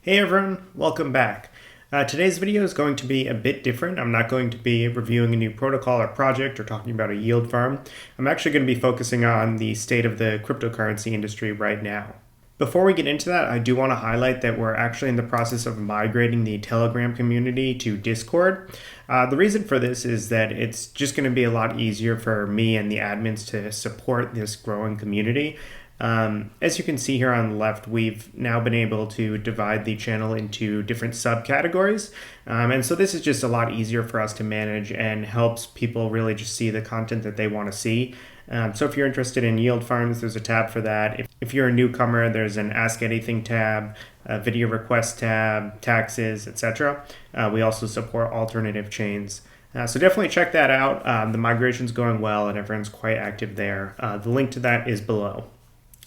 Hey everyone, welcome back. Today's video is going to be a bit different. I'm not going to be reviewing a new protocol or project or talking about a yield farm. I'm actually going to be focusing on the state of the cryptocurrency industry right now. Before we get into that, I do want to highlight that we're actually in the process of migrating the Telegram community to Discord. The reason for this is that it's just going to be a lot easier for me and the admins to support this growing community. As you can see here on the left, we've now been able to divide the channel into different subcategories. And so this is just a lot easier for us to manage and helps people really just see the content that they want to see. So if you're interested in yield farms, there's a tab for that. If you're a newcomer, there's an Ask Anything tab, a video request tab, taxes, etc. We also support alternative chains. So definitely check that out. The migration's going well and everyone's quite active there. The link to that is below.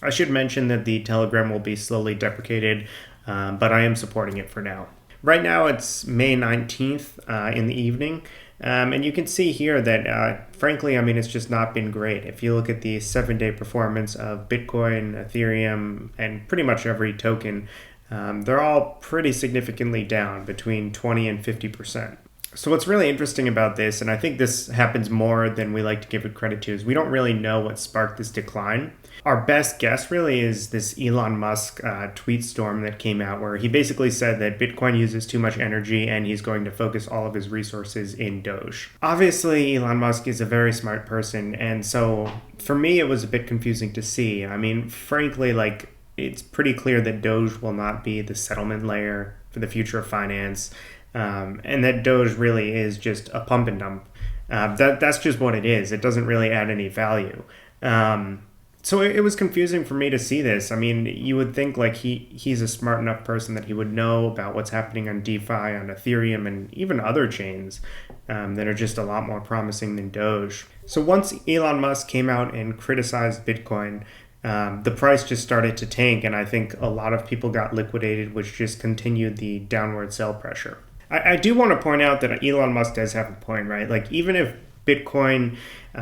I should mention that the Telegram will be slowly deprecated, but I am supporting it for now. Right now it's May 19th in the evening, and you can see here that, frankly, it's just not been great. If you look at the 7-day performance of Bitcoin, Ethereum, and pretty much every token, they're all pretty significantly down, between 20 and 50%. So what's really interesting about this, and I think this happens more than we like to give it credit to, is we don't really know what sparked this decline. Our best guess really is this Elon Musk tweet storm that came out where he basically said that Bitcoin uses too much energy and he's going to focus all of his resources in Doge. Obviously, Elon Musk is a very smart person, and so for me it was a bit confusing to see. Frankly, it's pretty clear that Doge will not be the settlement layer for the future of finance. And that Doge really is just a pump and dump. That's just what it is. It doesn't really add any value. So it was confusing for me to see this. You would think he's a smart enough person that he would know about what's happening on DeFi, on Ethereum, and even other chains that are just a lot more promising than Doge. So once Elon Musk came out and criticized Bitcoin, the price just started to tank, and I think a lot of people got liquidated, which just continued the downward sell pressure. I do want to point out that Elon Musk does have a point, right? Even if Bitcoin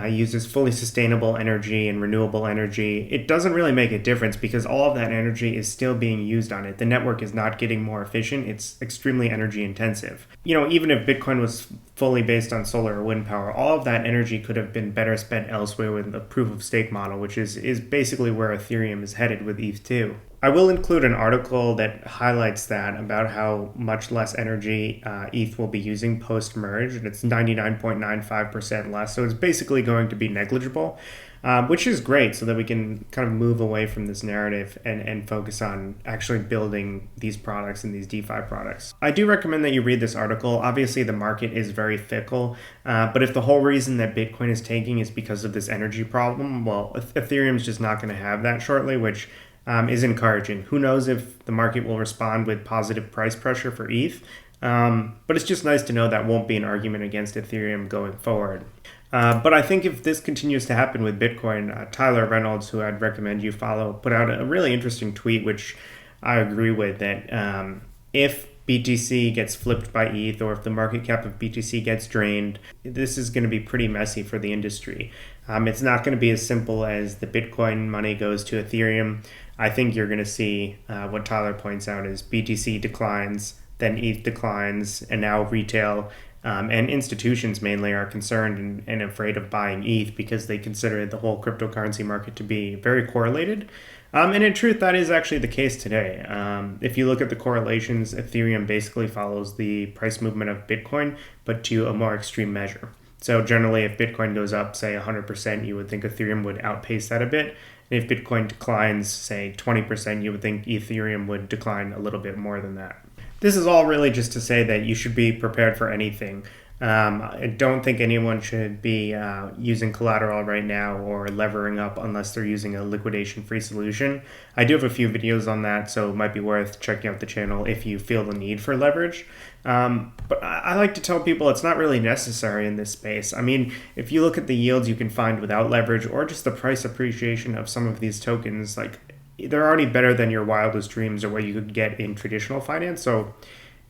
uses fully sustainable energy and renewable energy, it doesn't really make a difference because all of that energy is still being used on it. The network is not getting more efficient. It's extremely energy intensive. Even if Bitcoin was fully based on solar or wind power, all of that energy could have been better spent elsewhere with the proof of stake model, which is basically where Ethereum is headed with ETH2. I will include an article that highlights that about how much less energy ETH will be using post-merge, and it's 99.95% less. So it's basically going to be negligible, which is great so that we can kind of move away from this narrative and focus on actually building these products and these DeFi products. I do recommend that you read this article. Obviously, the market is very fickle, but if the whole reason that Bitcoin is tanking is because of this energy problem, well, Ethereum is just not going to have that shortly, which is encouraging. Who knows if the market will respond with positive price pressure for ETH, but it's just nice to know that won't be an argument against Ethereum going forward. But I think if this continues to happen with Bitcoin, Tyler Reynolds, who I'd recommend you follow, put out a really interesting tweet, which I agree with, that if BTC gets flipped by ETH or if the market cap of BTC gets drained, this is going to be pretty messy for the industry. It's not going to be as simple as the Bitcoin money goes to Ethereum. I think you're going to see what Tyler points out is BTC declines, then ETH declines, and now retail and institutions mainly are concerned and afraid of buying ETH because they consider the whole cryptocurrency market to be very correlated. And in truth, that is actually the case today. If you look at the correlations, Ethereum basically follows the price movement of Bitcoin, but to a more extreme measure. So generally, if Bitcoin goes up, say 100%, you would think Ethereum would outpace that a bit. And if Bitcoin declines, say 20%, you would think Ethereum would decline a little bit more than that. This is all really just to say that you should be prepared for anything. I don't think anyone should be using collateral right now or levering up unless they're using a liquidation-free solution. I do have a few videos on that, so it might be worth checking out the channel if you feel the need for leverage. But I like to tell people it's not really necessary in this space. If you look at the yields you can find without leverage or just the price appreciation of some of these tokens, they're already better than your wildest dreams or what you could get in traditional finance. So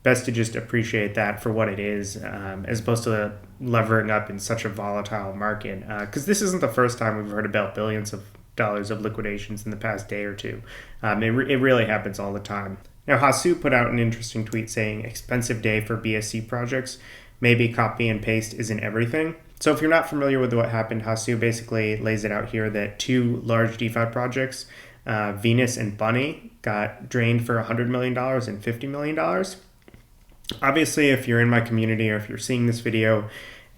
best to just appreciate that for what it is, as opposed to levering up in such a volatile market. Because this isn't the first time we've heard about billions of dollars of liquidations in the past day or two. It really happens all the time. Now, Hassou put out an interesting tweet saying, expensive day for BSC projects. Maybe copy and paste isn't everything. So if you're not familiar with what happened, Hassou basically lays it out here that two large DeFi projects, Venus and Bunny, got drained for $100 million and $50 million. Obviously, if you're in my community or if you're seeing this video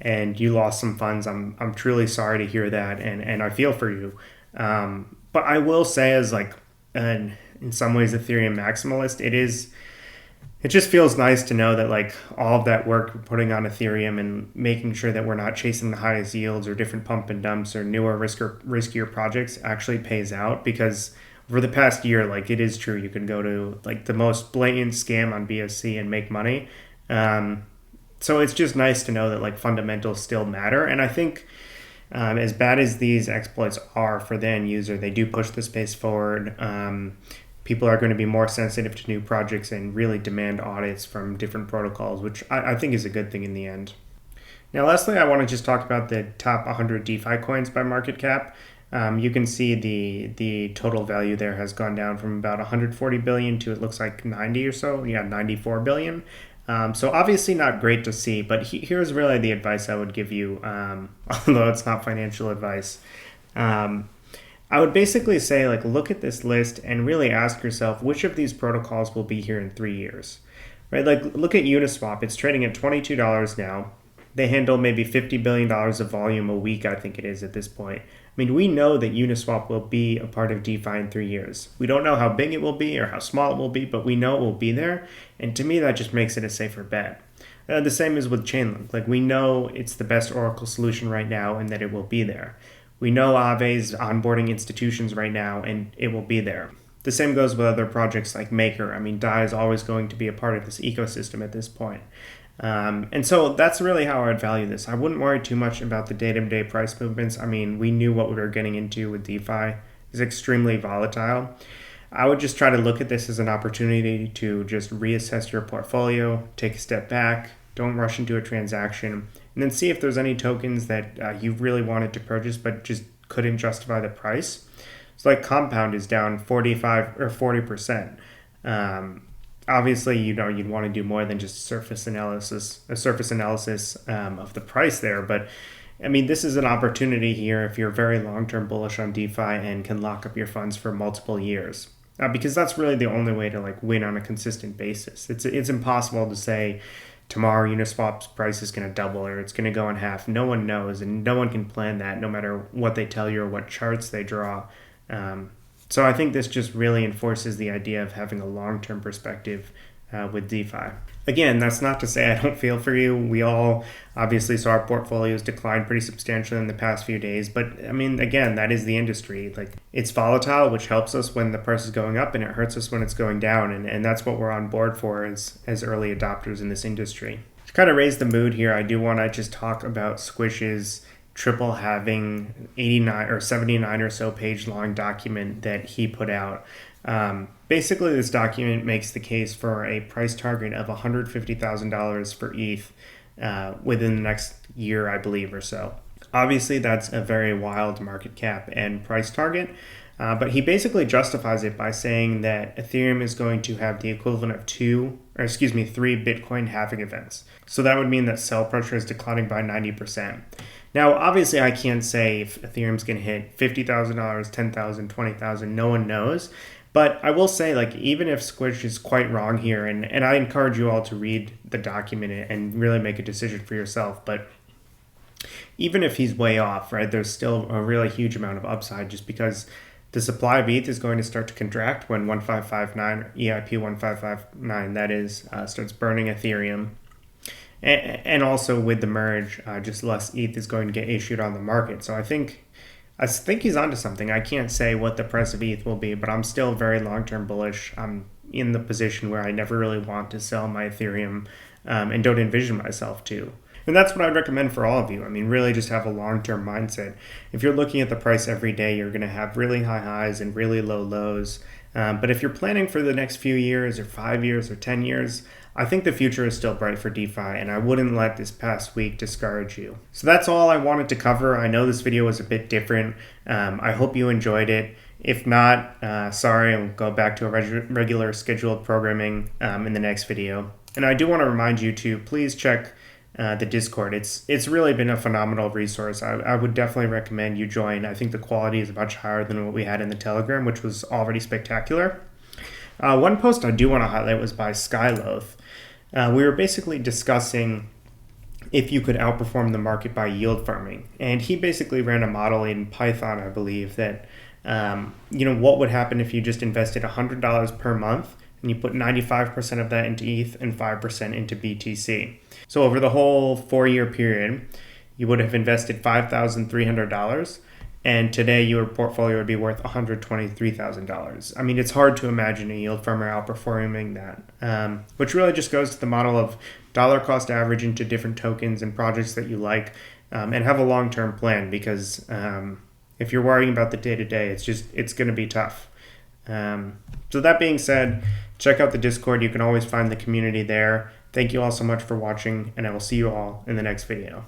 and you lost some funds, I'm truly sorry to hear that, and I feel for you. But I will say, as like in some ways Ethereum maximalist, it just feels nice to know that like all of that work we're putting on Ethereum and making sure that we're not chasing the highest yields or different pump and dumps or newer riskier projects actually pays out. Because for the past year, like, it is true, you can go to like the most blatant scam on BSC and make money. So it's just nice to know that like fundamentals still matter. And I think as bad as these exploits are for the end user, they do push the space forward. People are going to be more sensitive to new projects and really demand audits from different protocols, which I think is a good thing in the end. Now, lastly, I want to just talk about the top 100 DeFi coins by market cap. You can see the total value there has gone down from about 140 billion to, it looks like, 90 or so. Yeah, 94 billion. So obviously not great to see, but here's really the advice I would give you, although it's not financial advice. I would basically say, like, look at this list and really ask yourself which of these protocols will be here in 3 years, right? Like, look at Uniswap. It's trading at $22 now. They handle maybe $50 billion of volume a week, I think it is at this point. I mean, we know that Uniswap will be a part of DeFi in 3 years. We don't know how big it will be or how small it will be, but we know it will be there. And to me, that just makes it a safer bet. The same is with Chainlink. Like, we know it's the best Oracle solution right now and that it will be there. We know Aave's onboarding institutions right now, and it will be there. The same goes with other projects like Maker. I mean, DAI is always going to be a part of this ecosystem at this point. And so that's really how I'd value this. I wouldn't worry too much about the day-to-day price movements. I mean, we knew what we were getting into with DeFi. It's extremely volatile. I would just try to look at this as an opportunity to just reassess your portfolio, take a step back, don't rush into a transaction, and then see if there's any tokens that you really wanted to purchase but just couldn't justify the price. So like Compound is down 45 or 40%. Obviously, you'd want to do more than just a surface analysis of the price there. But I mean, this is an opportunity here if you're very long-term bullish on DeFi and can lock up your funds for multiple years. Because that's really the only way to like win on a consistent basis. It's impossible to say tomorrow Uniswap's price is going to double or it's going to go in half. No one knows, and no one can plan that, no matter what they tell you or what charts they draw. So I think this just really enforces the idea of having a long-term perspective with DeFi. Again, that's not to say I don't feel for you. We all obviously saw our portfolios decline pretty substantially in the past few days. But I mean, again, that is the industry. Like, it's volatile, which helps us when the price is going up, and it hurts us when it's going down. And that's what we're on board for as early adopters in this industry. To kind of raise the mood here, I do want to just talk about Squish's triple halving 89 or 79 or so page long document that he put out. Basically, this document makes the case for a price target of $150,000 for ETH within the next year, I believe, or so. Obviously, that's a very wild market cap and price target, but he basically justifies it by saying that Ethereum is going to have the equivalent of 3 Bitcoin halving events. So that would mean that sell pressure is declining by 90%. Now, obviously, I can't say if Ethereum's going to hit $50,000, $10,000, $20,000. No one knows. But I will say, like, even if Squish is quite wrong here, and I encourage you all to read the document and really make a decision for yourself, but even if he's way off, right, there's still a really huge amount of upside just because the supply of ETH is going to start to contract when 1559, EIP 1559, that is, starts burning Ethereum. And also with the merge, just less ETH is going to get issued on the market. So I think he's onto something. I can't say what the price of ETH will be, but I'm still very long-term bullish. I'm in the position where I never really want to sell my Ethereum and don't envision myself to. And that's what I'd recommend for all of you. I mean, really just have a long-term mindset. If you're looking at the price every day, you're going to have really high highs and really low lows. But if you're planning for the next few years or 5 years or 10 years, I think the future is still bright for DeFi, and I wouldn't let this past week discourage you. So that's all I wanted to cover. I know this video was a bit different. I hope you enjoyed it. If not, sorry, I'll go back to a regular scheduled programming in the next video. And I do want to remind you to please check the Discord. It's really been a phenomenal resource. I would definitely recommend you join. I think the quality is much higher than what we had in the Telegram, which was already spectacular. One post I do want to highlight was by Skyloaf. We were basically discussing if you could outperform the market by yield farming. And he basically ran a model in Python, I believe, that what would happen if you just invested $100 per month and you put 95% of that into ETH and 5% into BTC. So over the whole 4-year period, you would have invested $5,300, and today your portfolio would be worth $123,000. I mean, it's hard to imagine a yield farmer outperforming that, which really just goes to the model of dollar cost average into different tokens and projects that you like, and have a long-term plan, because if you're worrying about the day-to-day, it's going to be tough. So that being said, check out the Discord. You can always find the community there. Thank you all so much for watching, and I will see you all in the next video.